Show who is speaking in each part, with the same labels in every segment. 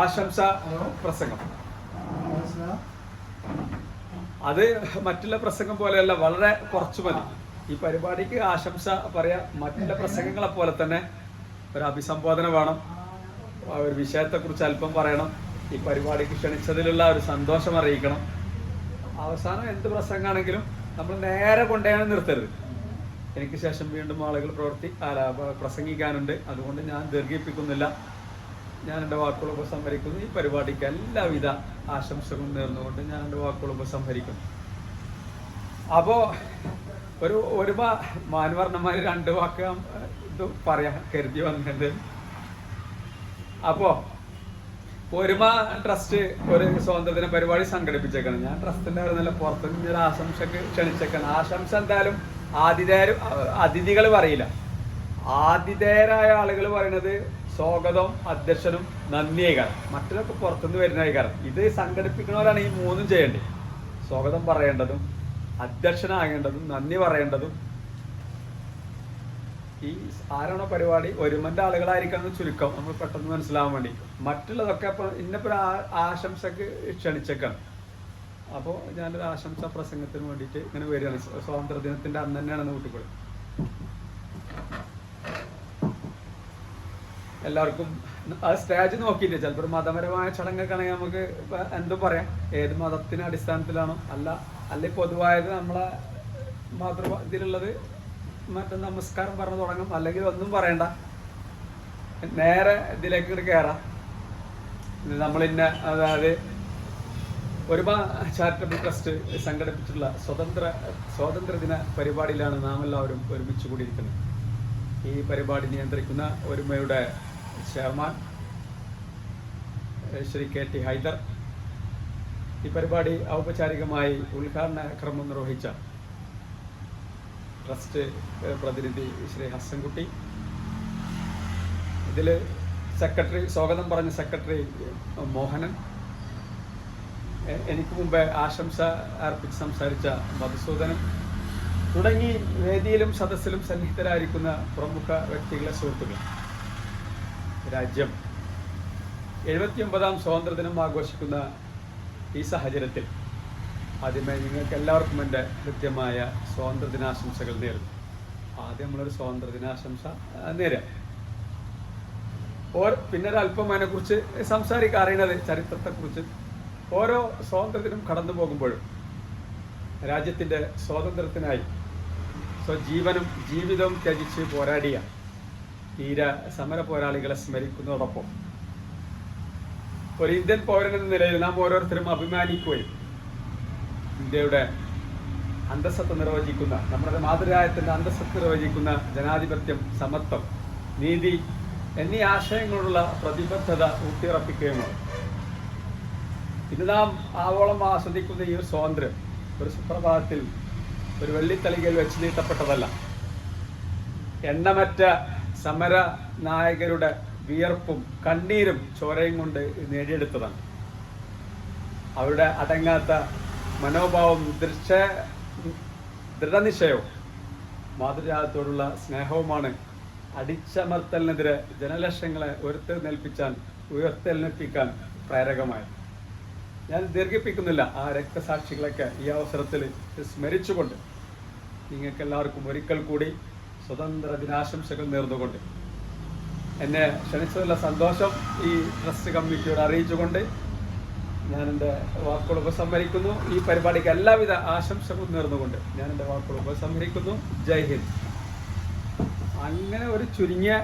Speaker 1: ആശംസ പ്രസംഗം. അത് മറ്റുള്ള പ്രസംഗം പോലെയല്ല, വളരെ കുറച്ചു മതി. ഈ പരിപാടിക്ക് ആശംസ പറയാ. മറ്റുള്ള പ്രസംഗങ്ങളെ പോലെ തന്നെ ഒരു അഭിസംബോധന വേണം, ഒരു വിഷയത്തെക്കുറിച്ച് അല്പം പറയണം, ഈ പരിപാടിക്ക് ക്ഷണിച്ചതിലുള്ള ഒരു സന്തോഷം അറിയിക്കണം. അവസാനം എന്ത് പ്രസംഗമാണെങ്കിലും നമ്മൾ നേരെ കൊണ്ടുപോയാണ് നിർത്തരുത്. എനിക്ക് ശേഷം വീണ്ടും ആളുകൾ പ്രസംഗിക്കാനുണ്ട്, അതുകൊണ്ട് ഞാൻ ദീർഘിപ്പിക്കുന്നില്ല. ഞാൻ എൻ്റെ വാക്കുകൾ ഉപസംഹരിക്കുന്നു. ഈ പരിപാടിക്ക് എല്ലാവിധ ആശംസകളും നേർന്നുകൊണ്ട് ഞാൻ എൻ്റെ വാക്കുകൾ ഉപസംഹരിക്കുന്നു. അപ്പോൾ ഒരു മാനവർണ്ണന്മാർ 2 വാക്ക് ഇത് പറയാൻ കരുതി വന്നിട്ടുണ്ട്. അപ്പോൾ ഒരുമ ട്രസ്റ്റ് ഒരു സ്വാതന്ത്ര്യദിന പരിപാടി സംഘടിപ്പിച്ചേക്കാണ്. ഞാൻ ട്രസ്റ്റിൻ്റെ നല്ല പുറത്തുനിന്ന് ഒരു ആശംസക്ക് ക്ഷണിച്ചേക്കാണ്. ആശംസ എന്തായാലും അതിഥികൾ പറയില്ല. ആതിഥേയരായ ആളുകൾ പറയുന്നത് സ്വാഗതം, അധ്യക്ഷനും നന്ദിയേക്കാരം. മറ്റൊക്കെ പുറത്തുനിന്ന് വരുന്നേക്കാരം. ഇത് സംഘടിപ്പിക്കുന്നവരാണ് ഈ 3 ചെയ്യേണ്ടത്. സ്വാഗതം പറയേണ്ടതും അധ്യക്ഷനാകേണ്ടതും നന്ദി പറയേണ്ടതും. ഈ ആരാണോ പരിപാടി ഒരുമന്റെ ആളുകളായിരിക്കണം ചുരുക്കം, നമ്മൾ പെട്ടെന്ന് മനസ്സിലാവാൻ വേണ്ടി. മറ്റുള്ളതൊക്കെ ഇപ്പൊ ഇന്നിപ്പോ ആശംസക്ക് ക്ഷണിച്ചേക്കാണ്. അപ്പോൾ ഞാനൊരു ആശംസാ പ്രസംഗത്തിന് വേണ്ടിയിട്ട് ഇങ്ങനെ വരികയാണ്. സ്വാതന്ത്ര്യ ദിനത്തിന്റെ അന്ന് തന്നെയാണെന്ന് കൂട്ടിക്കൊള്ളു. എല്ലാവർക്കും ആ സ്റ്റേജ് നോക്കിയിട്ട് ചിലപ്പോൾ മതപരമായ ചടങ്ങൊക്കെയാണെങ്കിൽ നമുക്ക് എന്തും പറയാം. ഏത് മതത്തിന് അടിസ്ഥാനത്തിലാണോ അല്ലെ പൊതുവായത് നമ്മളെ ഇതിലുള്ളത് മറ്റേ നമസ്കാരം പറഞ്ഞു തുടങ്ങും. അല്ലെങ്കിൽ ഒന്നും പറയണ്ട, നേരെ ഇതിലേക്ക് കയറാം. അതായത് ഒരുമ ചാരിറ്റബിൾ ട്രസ്റ്റ് സംഘടിപ്പിച്ചിട്ടുള്ള സ്വാതന്ത്ര്യദിന പരിപാടിയിലാണ് നാം എല്ലാവരും ഒരുമിച്ച് കൂടിയിരിക്കുന്നത്. ഈ പരിപാടി നിയന്ത്രിക്കുന്ന ഒരുമയുടെ ചെയർമാൻ ശ്രീ KT ഹൈദർ, ഈ പരിപാടി ഔപചാരികമായി ഉദ്ഘാടന ക്രമം നിർവഹിച്ച ട്രസ്റ്റ് പ്രതിനിധി ശ്രീ ഹസ്സൻകുട്ടി, ഇതിൽ സെക്രട്ടറി, സ്വാഗതം പറഞ്ഞ സെക്രട്ടറി മോഹനൻ, എനിക്ക് മുമ്പേ ആശംസ അർപ്പിച്ച് സംസാരിച്ച മധുസൂദനൻ തുടങ്ങി വേദിയിലും സദസ്സിലും സന്നിഹിതരായിരിക്കുന്ന പ്രമുഖ വ്യക്തികളെ, സുഹൃത്തുക്കൾ. രാജ്യം 79ാം സ്വാതന്ത്ര്യദിനം ആഘോഷിക്കുന്ന ഈ സാഹചര്യത്തിൽ ആദ്യമേ നിങ്ങൾക്ക് എല്ലാവർക്കും എൻ്റെ കൃത്യമായ സ്വാതന്ത്ര്യദിനാശംസകൾ നേരുന്നു. ആദ്യം നമ്മളൊരു സ്വാതന്ത്ര്യദിനാശംസ നേരാം. പിന്നെ ഒരല്പം അതിനെക്കുറിച്ച് സംസാരിക്കാൻ അറിയുന്നത് ചരിത്രത്തെക്കുറിച്ച്. ഓരോ സ്വാതന്ത്ര്യത്തിനും കടന്നു പോകുമ്പോഴും രാജ്യത്തിൻ്റെ സ്വാതന്ത്ര്യത്തിനായി സ്വജീവനും ജീവിതവും ത്യജിച്ച് പോരാടിയ ധീര സമര പോരാളികളെ സ്മരിക്കുന്നതോടൊപ്പം ഒരു ഇന്ത്യൻ പൗരനെന്ന നിലയിൽ നാം ഓരോരുത്തരും അഭിമാനിക്കുകയും ഇന്ത്യയുടെ അന്തസ്സത്ത് നിർവചിക്കുന്ന, നമ്മുടെ മാതൃരാജ്യത്തിൻ്റെ അന്തസ്സത്ത് നിർവചിക്കുന്ന ജനാധിപത്യം, സമത്വം, നീതി എന്നീ ആശയങ്ങളുള്ള പ്രതിബദ്ധത ഊട്ടിയുറപ്പിക്കുകയുമാണ്. ഇന്ന് നാം ആവോളം ആസ്വദിക്കുന്ന ഈ ഒരു സ്വാതന്ത്ര്യം ഒരു സുപ്രഭാതത്തിൽ ഒരു വെള്ളിത്തളികയിൽ വെച്ച് നീട്ടപ്പെട്ടതല്ല. എണ്ണമറ്റ സമര നായകരുടെ വിയർപ്പും കണ്ണീരും ചോരയും കൊണ്ട് നേടിയെടുത്തതാണ്. അവരുടെ അടങ്ങാത്ത മനോഭാവം, ദൃഢനിശ്ചയവും മാതൃരാജ്യത്തോടുള്ള സ്നേഹവുമാണ് അടിച്ചമർത്തലിനെതിരെ ജനലക്ഷങ്ങളെ ഉയർത്തെഴുന്നേൽപ്പിക്കാൻ പ്രേരകമായത്. ഞാൻ ദീർഘിപ്പിക്കുന്നില്ല. ആ രക്തസാക്ഷികളൊക്കെ ഈ അവസരത്തിൽ സ്മരിച്ചുകൊണ്ട് നിങ്ങൾക്ക് എല്ലാവർക്കും ഒരിക്കൽ കൂടി സ്വതന്ത്ര ദിനാശംസകൾ നേർന്നുകൊണ്ട് എന്നെ ക്ഷണിച്ചതുള്ള സന്തോഷം ഈ ട്രസ്റ്റ് കമ്മിറ്റിയോട് അറിയിച്ചുകൊണ്ട് ഞാൻ എൻ്റെ വാക്കുകൾ ഉപസംഹരിക്കുന്നു. ഈ പരിപാടിക്ക് എല്ലാവിധ ആശംസകളും നേർന്നുകൊണ്ട് ഞാൻ എൻ്റെ വാക്കുകൾ ഉപസംഹരിക്കുന്നു. ജയ് ഹിന്ദ്. അങ്ങനെ ഒരു ചുരുങ്ങിയ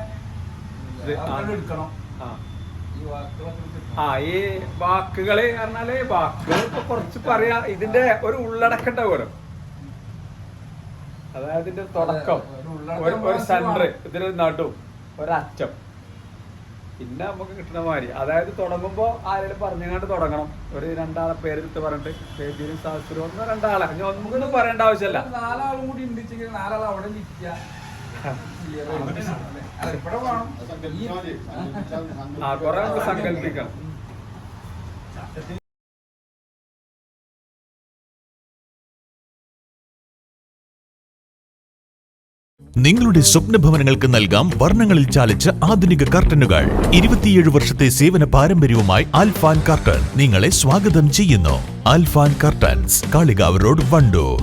Speaker 1: ഈ വാക്കുകള് പറഞ്ഞാല് വാക്കുകൾ ഇപ്പൊ കുറച്ച് പറയാ. ഇതിന്റെ ഒരു ഉള്ളടക്കണ്ട പോലും, അതായത് ഇതിന്റെ തുടക്കം, ഒരു സെന്റർ, ഇതിനൊരു നടു, ഒരറ്റം, പിന്നെ നമുക്ക് കിട്ടുന്ന മാതിരി. അതായത് തുടങ്ങുമ്പോ ആരെങ്കിലും പറഞ്ഞങ്ങാണ്ട് തുടങ്ങണം. ഒരു 2 ആളെ പേരെടുത്ത് പറഞ്ഞിട്ട് പേജിലും സാഹസരും 1-2 ആളെ ഒന്നും പറയേണ്ട ആവശ്യമല്ല.
Speaker 2: 4 ആളും കൂടി ഉണ്ടെങ്കിൽ 4 ആൾ അവിടെ നിൽക്കുക.
Speaker 1: കുറെ സങ്കല്പിക്കണം.
Speaker 3: നിങ്ങളുടെ സ്വപ്ന ഭവനങ്ങൾക്ക് നൽകാം വർണ്ണങ്ങളിൽ ചാലിച്ച ആധുനിക കർട്ടനുകൾ. 27 വർഷത്തെ സേവന പാരമ്പര്യവുമായി ആൽഫാൻ കർട്ടൻ നിങ്ങളെ സ്വാഗതം ചെയ്യുന്നു. Alfan curtains, Kalikavu road, Wandoor.